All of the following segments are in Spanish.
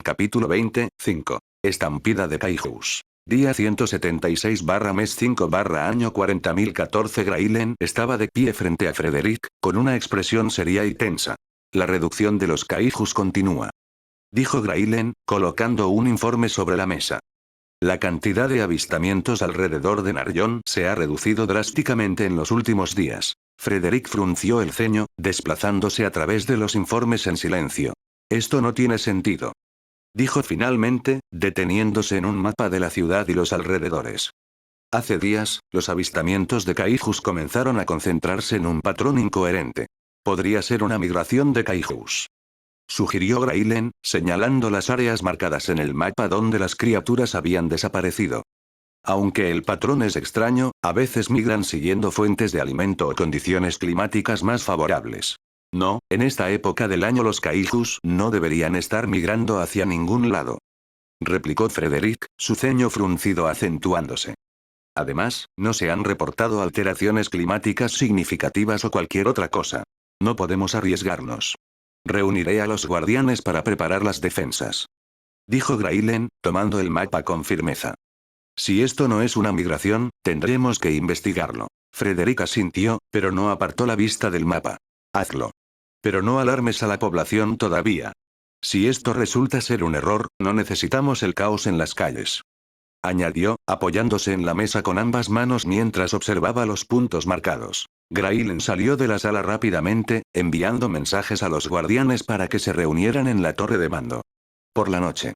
Capítulo 20, 5. Estampida de Kaijus. Día 176/mes 5/año 40.014. Graylen estaba de pie frente a Frederick, con una expresión seria y tensa. La reducción de los Kaijus continúa, dijo Graylen, colocando un informe sobre la mesa. La cantidad de avistamientos alrededor de Naryon se ha reducido drásticamente en los últimos días. Frederick frunció el ceño, desplazándose a través de los informes en silencio. Esto no tiene sentido, dijo finalmente, deteniéndose en un mapa de la ciudad y los alrededores. Hace días, los avistamientos de Kaijus comenzaron a concentrarse en un patrón incoherente. Podría ser una migración de Kaijus, sugirió Graylen, señalando las áreas marcadas en el mapa donde las criaturas habían desaparecido. Aunque el patrón es extraño, a veces migran siguiendo fuentes de alimento o condiciones climáticas más favorables. No, en esta época del año los Kaijus no deberían estar migrando hacia ningún lado, replicó Frederick, su ceño fruncido acentuándose. Además, no se han reportado alteraciones climáticas significativas o cualquier otra cosa. No podemos arriesgarnos. Reuniré a los guardianes para preparar las defensas, dijo Graylen, tomando el mapa con firmeza. Si esto no es una migración, tendremos que investigarlo. Frederick asintió, pero no apartó la vista del mapa. Hazlo. Pero no alarmes a la población todavía. Si esto resulta ser un error, no necesitamos el caos en las calles, añadió, apoyándose en la mesa con ambas manos mientras observaba los puntos marcados. Graylen salió de la sala rápidamente, enviando mensajes a los guardianes para que se reunieran en la torre de mando. Por la noche,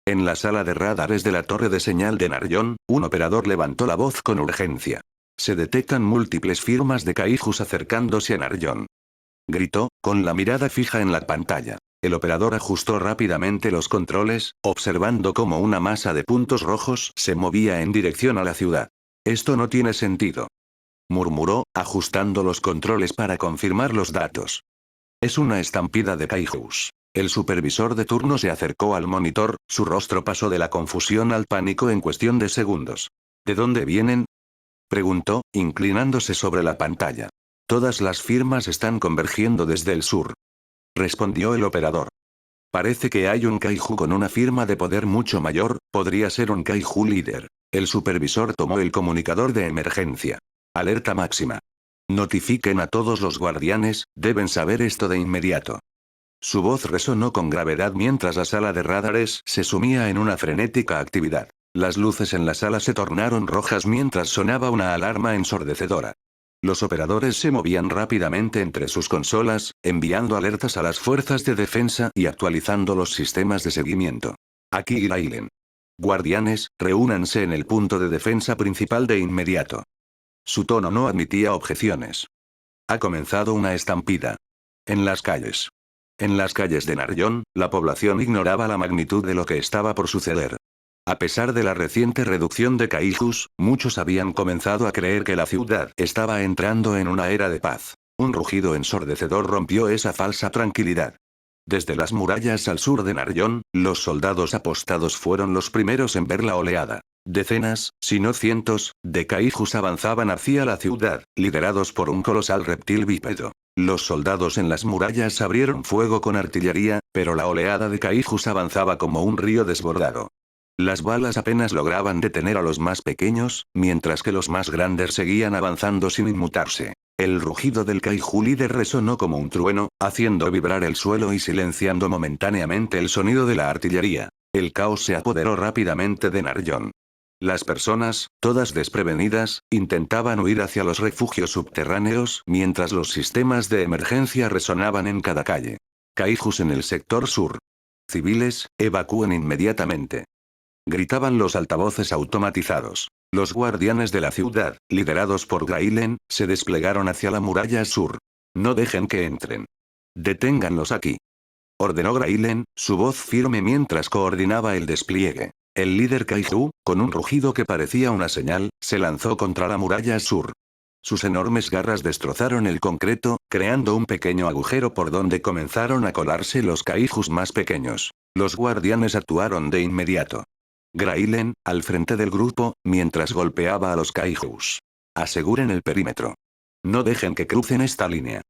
en la sala de radares de la torre de señal de Naryon, un operador levantó la voz con urgencia. Se detectan múltiples firmas de Kaijus acercándose a Naryon, gritó, con la mirada fija en la pantalla. El operador ajustó rápidamente los controles, observando cómo una masa de puntos rojos se movía en dirección a la ciudad. Esto no tiene sentido, murmuró, ajustando los controles para confirmar los datos. Es una estampida de Kaijus. El supervisor de turno se acercó al monitor, su rostro pasó de la confusión al pánico en cuestión de segundos. ¿De dónde vienen?, preguntó, inclinándose sobre la pantalla. Todas las firmas están convergiendo desde el sur, respondió el operador. Parece que hay un Kaiju con una firma de poder mucho mayor, podría ser un Kaiju líder. El supervisor tomó el comunicador de emergencia. Alerta máxima. Notifiquen a todos los guardianes, deben saber esto de inmediato. Su voz resonó con gravedad mientras la sala de radares se sumía en una frenética actividad. Las luces en la sala se tornaron rojas mientras sonaba una alarma ensordecedora. Los operadores se movían rápidamente entre sus consolas, enviando alertas a las fuerzas de defensa y actualizando los sistemas de seguimiento. Aquí Graylen. Guardianes, reúnanse en el punto de defensa principal de inmediato. Su tono no admitía objeciones. Ha comenzado una estampida. En las calles. En las calles de Naryon, la población ignoraba la magnitud de lo que estaba por suceder. A pesar de la reciente reducción de Kaijus, muchos habían comenzado a creer que la ciudad estaba entrando en una era de paz. Un rugido ensordecedor rompió esa falsa tranquilidad. Desde las murallas al sur de Naryon, los soldados apostados fueron los primeros en ver la oleada. Decenas, si no cientos, de Kaijus avanzaban hacia la ciudad, liderados por un colosal reptil bípedo. Los soldados en las murallas abrieron fuego con artillería, pero la oleada de Kaijus avanzaba como un río desbordado. Las balas apenas lograban detener a los más pequeños, mientras que los más grandes seguían avanzando sin inmutarse. El rugido del Kaiju líder resonó como un trueno, haciendo vibrar el suelo y silenciando momentáneamente el sonido de la artillería. El caos se apoderó rápidamente de Naryon. Las personas, todas desprevenidas, intentaban huir hacia los refugios subterráneos, mientras los sistemas de emergencia resonaban en cada calle. Kaijus en el sector sur. Civiles, evacúen inmediatamente, gritaban los altavoces automatizados. Los guardianes de la ciudad, liderados por Graylen, se desplegaron hacia la muralla sur. No dejen que entren. Deténganlos aquí, ordenó Graylen, su voz firme mientras coordinaba el despliegue. El líder Kaiju, con un rugido que parecía una señal, se lanzó contra la muralla sur. Sus enormes garras destrozaron el concreto, creando un pequeño agujero por donde comenzaron a colarse los Kaijus más pequeños. Los guardianes actuaron de inmediato. Graylen, al frente del grupo, mientras golpeaba a los Kaijus. Aseguren el perímetro. No dejen que crucen esta línea,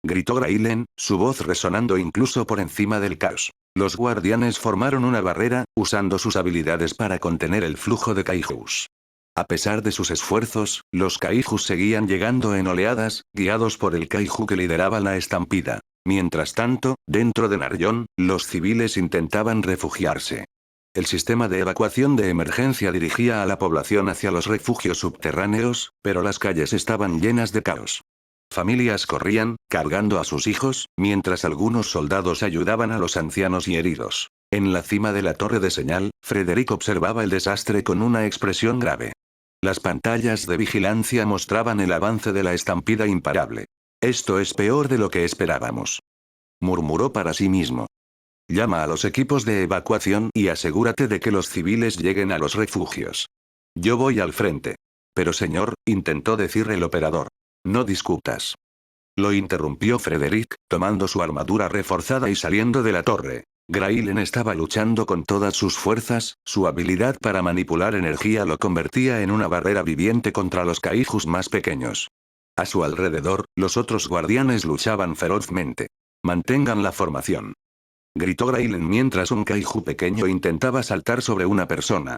gritó Graylen, su voz resonando incluso por encima del caos. Los guardianes formaron una barrera, usando sus habilidades para contener el flujo de kaijus. A pesar de sus esfuerzos, los kaijus seguían llegando en oleadas, guiados por el kaiju que lideraba la estampida. Mientras tanto, dentro de Naryon, los civiles intentaban refugiarse. El sistema de evacuación de emergencia dirigía a la población hacia los refugios subterráneos, pero las calles estaban llenas de caos. Familias corrían, cargando a sus hijos, mientras algunos soldados ayudaban a los ancianos y heridos. En la cima de la torre de señal, Frederick observaba el desastre con una expresión grave. Las pantallas de vigilancia mostraban el avance de la estampida imparable. Esto es peor de lo que esperábamos. Murmuró para sí mismo. Llama a los equipos de evacuación y asegúrate de que los civiles lleguen a los refugios. Yo voy al frente. Pero señor, intentó decir el operador. No discutas. Lo interrumpió Frederick, tomando su armadura reforzada y saliendo de la torre. Graylen estaba luchando con todas sus fuerzas, su habilidad para manipular energía lo convertía en una barrera viviente contra los kaijus más pequeños. A su alrededor, los otros guardianes luchaban ferozmente. Mantengan la formación. Gritó Graylen mientras un kaiju pequeño intentaba saltar sobre una persona.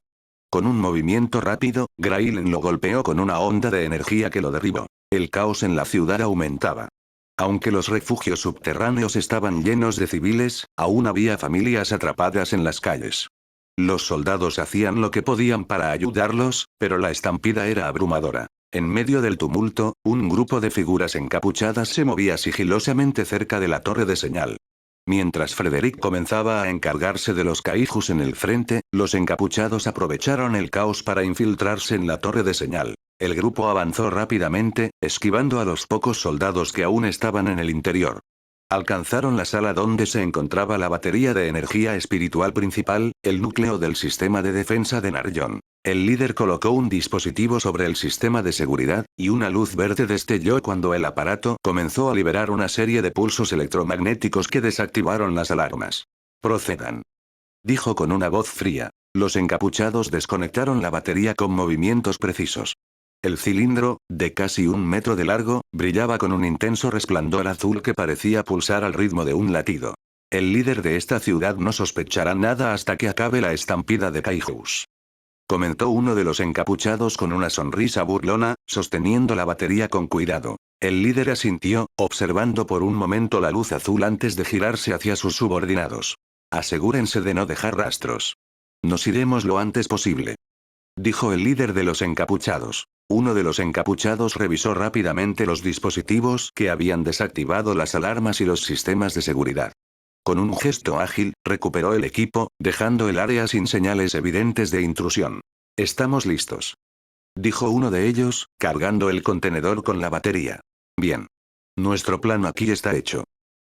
Con un movimiento rápido, Graylen lo golpeó con una onda de energía que lo derribó. El caos en la ciudad aumentaba. Aunque los refugios subterráneos estaban llenos de civiles, aún había familias atrapadas en las calles. Los soldados hacían lo que podían para ayudarlos, pero la estampida era abrumadora. En medio del tumulto, un grupo de figuras encapuchadas se movía sigilosamente cerca de la torre de señal. Mientras Frederick comenzaba a encargarse de los kaijus en el frente, los encapuchados aprovecharon el caos para infiltrarse en la torre de señal. El grupo avanzó rápidamente, esquivando a los pocos soldados que aún estaban en el interior. Alcanzaron la sala donde se encontraba la batería de energía espiritual principal, el núcleo del sistema de defensa de Naryon. El líder colocó un dispositivo sobre el sistema de seguridad, y una luz verde destelló cuando el aparato comenzó a liberar una serie de pulsos electromagnéticos que desactivaron las alarmas. Procedan. Dijo con una voz fría. Los encapuchados desconectaron la batería con movimientos precisos. El cilindro, de casi 1 metro de largo, brillaba con un intenso resplandor azul que parecía pulsar al ritmo de un latido. El líder de esta ciudad no sospechará nada hasta que acabe la estampida de kaijus. Comentó uno de los encapuchados con una sonrisa burlona, sosteniendo la batería con cuidado. El líder asintió, observando por un momento la luz azul antes de girarse hacia sus subordinados. Asegúrense de no dejar rastros. Nos iremos lo antes posible. Dijo el líder de los encapuchados. Uno de los encapuchados revisó rápidamente los dispositivos que habían desactivado las alarmas y los sistemas de seguridad. Con un gesto ágil, recuperó el equipo, dejando el área sin señales evidentes de intrusión. Estamos listos. Dijo uno de ellos, cargando el contenedor con la batería. Bien. Nuestro plan aquí está hecho.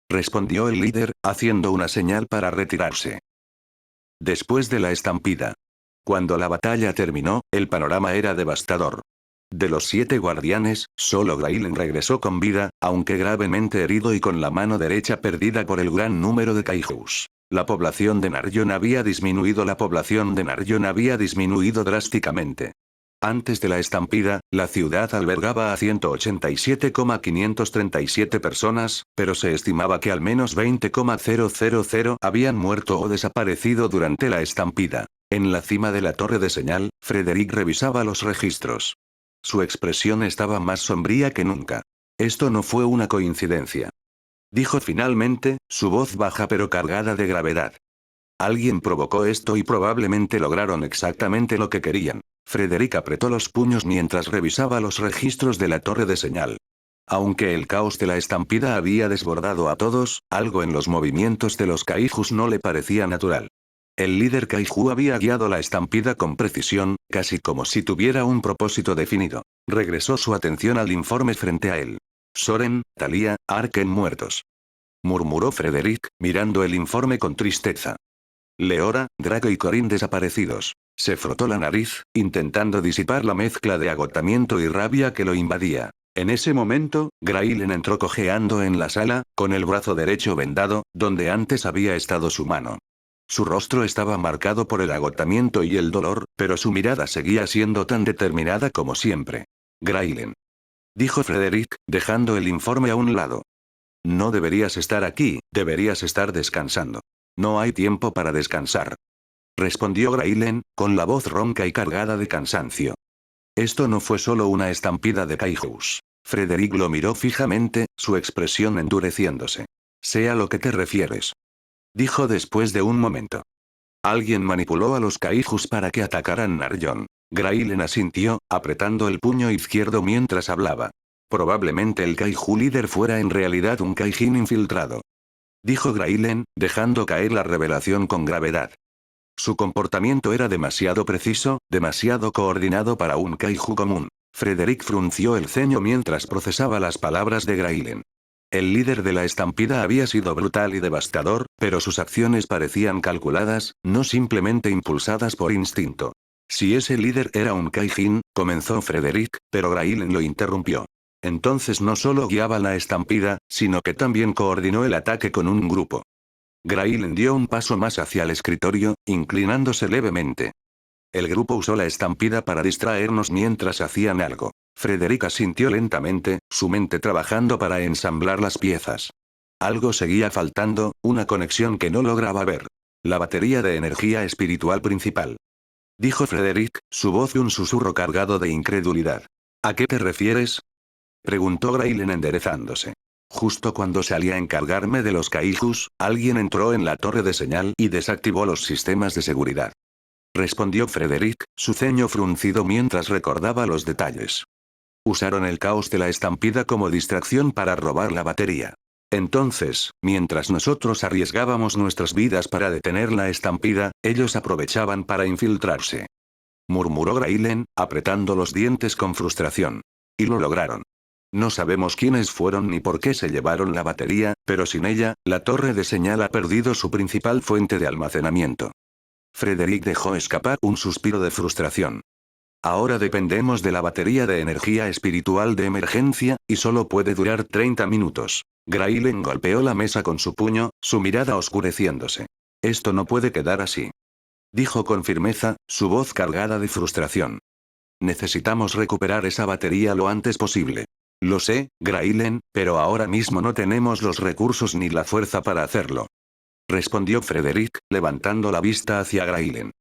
Respondió el líder, haciendo una señal para retirarse. Después de la estampida. Cuando la batalla terminó, el panorama era devastador. De los 7 guardianes, solo Graylen regresó con vida, aunque gravemente herido y con la mano derecha perdida por el gran número de kaijus. La población de Naryon había disminuido drásticamente. Antes de la estampida, la ciudad albergaba a 187,537 personas, pero se estimaba que al menos 20,000 habían muerto o desaparecido durante la estampida. En la cima de la torre de señal, Frederick revisaba los registros. Su expresión estaba más sombría que nunca. Esto no fue una coincidencia. Dijo finalmente, su voz baja pero cargada de gravedad. Alguien provocó esto y probablemente lograron exactamente lo que querían. Frederick apretó los puños mientras revisaba los registros de la torre de señal. Aunque el caos de la estampida había desbordado a todos, algo en los movimientos de los kaijus no le parecía natural. El líder kaiju había guiado la estampida con precisión, casi como si tuviera un propósito definido. Regresó su atención al informe frente a él. Soren, Thalia, Arken muertos. Murmuró Frederick, mirando el informe con tristeza. Leora, Drago y Corin desaparecidos. Se frotó la nariz, intentando disipar la mezcla de agotamiento y rabia que lo invadía. En ese momento, Graylen entró cojeando en la sala, con el brazo derecho vendado, donde antes había estado su mano. Su rostro estaba marcado por el agotamiento y el dolor, pero su mirada seguía siendo tan determinada como siempre. Graylen. Dijo Frederick, dejando el informe a un lado. No deberías estar aquí, deberías estar descansando. No hay tiempo para descansar. Respondió Graylen, con la voz ronca y cargada de cansancio. Esto no fue solo una estampida de kaijus. Frederick lo miró fijamente, su expresión endureciéndose. Sé a lo que te refieres. Dijo después de un momento. Alguien manipuló a los kaijus para que atacaran Naryon. Graylen asintió, apretando el puño izquierdo mientras hablaba. Probablemente el kaiju líder fuera en realidad un kaijin infiltrado. Dijo Graylen, dejando caer la revelación con gravedad. Su comportamiento era demasiado preciso, demasiado coordinado para un kaiju común. Frederick frunció el ceño mientras procesaba las palabras de Graylen. El líder de la estampida había sido brutal y devastador, pero sus acciones parecían calculadas, no simplemente impulsadas por instinto. Si ese líder era un kaijin, comenzó Frederick, pero Graylen lo interrumpió. Entonces no solo guiaba la estampida, sino que también coordinó el ataque con un grupo. Graylen dio un paso más hacia el escritorio, inclinándose levemente. El grupo usó la estampida para distraernos mientras hacían algo. Frederick asintió lentamente, su mente trabajando para ensamblar las piezas. Algo seguía faltando, una conexión que no lograba ver. La batería de energía espiritual principal. Dijo Frederick, su voz un susurro cargado de incredulidad. ¿A qué te refieres? Preguntó Graylen enderezándose. Justo cuando salí a encargarme de los kaijus, alguien entró en la torre de señal y desactivó los sistemas de seguridad. Respondió Frederick, su ceño fruncido mientras recordaba los detalles. Usaron el caos de la estampida como distracción para robar la batería. Entonces, mientras nosotros arriesgábamos nuestras vidas para detener la estampida, ellos aprovechaban para infiltrarse. Murmuró Graylen, apretando los dientes con frustración. Y lo lograron. No sabemos quiénes fueron ni por qué se llevaron la batería, pero sin ella, la torre de señal ha perdido su principal fuente de almacenamiento. Frederick dejó escapar un suspiro de frustración. Ahora dependemos de la batería de energía espiritual de emergencia, y solo puede durar 30 minutos. Graylen golpeó la mesa con su puño, su mirada oscureciéndose. Esto no puede quedar así. Dijo con firmeza, su voz cargada de frustración. Necesitamos recuperar esa batería lo antes posible. Lo sé, Graylen, pero ahora mismo no tenemos los recursos ni la fuerza para hacerlo. Respondió Frederick, levantando la vista hacia Graylen.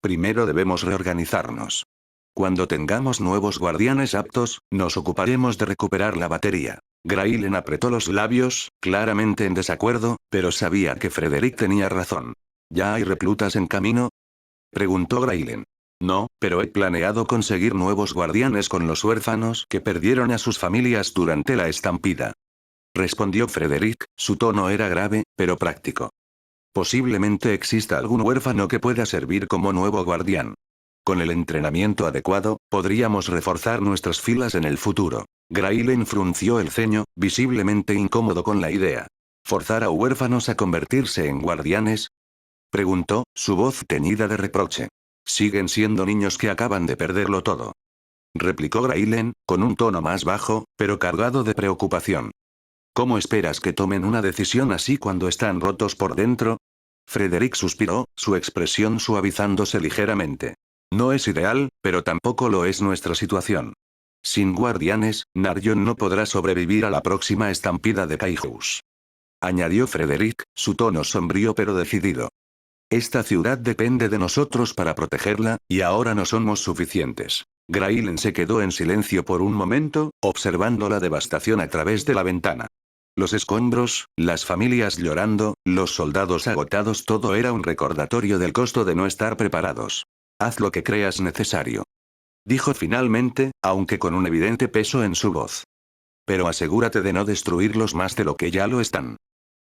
Primero debemos reorganizarnos. Cuando tengamos nuevos guardianes aptos, nos ocuparemos de recuperar la batería. Graylen apretó los labios, claramente en desacuerdo, pero sabía que Frederick tenía razón. ¿Ya hay reclutas en camino? Preguntó Graylen. No, pero he planeado conseguir nuevos guardianes con los huérfanos que perdieron a sus familias durante la estampida. Respondió Frederick, su tono era grave, pero práctico. Posiblemente exista algún huérfano que pueda servir como nuevo guardián. Con el entrenamiento adecuado, podríamos reforzar nuestras filas en el futuro. Graylen frunció el ceño, visiblemente incómodo con la idea. ¿Forzar a huérfanos a convertirse en guardianes? Preguntó, su voz teñida de reproche. Siguen siendo niños que acaban de perderlo todo. Replicó Graylen, con un tono más bajo, pero cargado de preocupación. ¿Cómo esperas que tomen una decisión así cuando están rotos por dentro? Frederick suspiró, su expresión suavizándose ligeramente. No es ideal, pero tampoco lo es nuestra situación. Sin guardianes, Naryon no podrá sobrevivir a la próxima estampida de kaijus. Añadió Frederick, su tono sombrío pero decidido. Esta ciudad depende de nosotros para protegerla, y ahora no somos suficientes. Graylen se quedó en silencio por un momento, observando la devastación a través de la ventana. Los escombros, las familias llorando, los soldados agotados, todo era un recordatorio del costo de no estar preparados. Haz lo que creas necesario. Dijo finalmente, aunque con un evidente peso en su voz. Pero asegúrate de no destruirlos más de lo que ya lo están.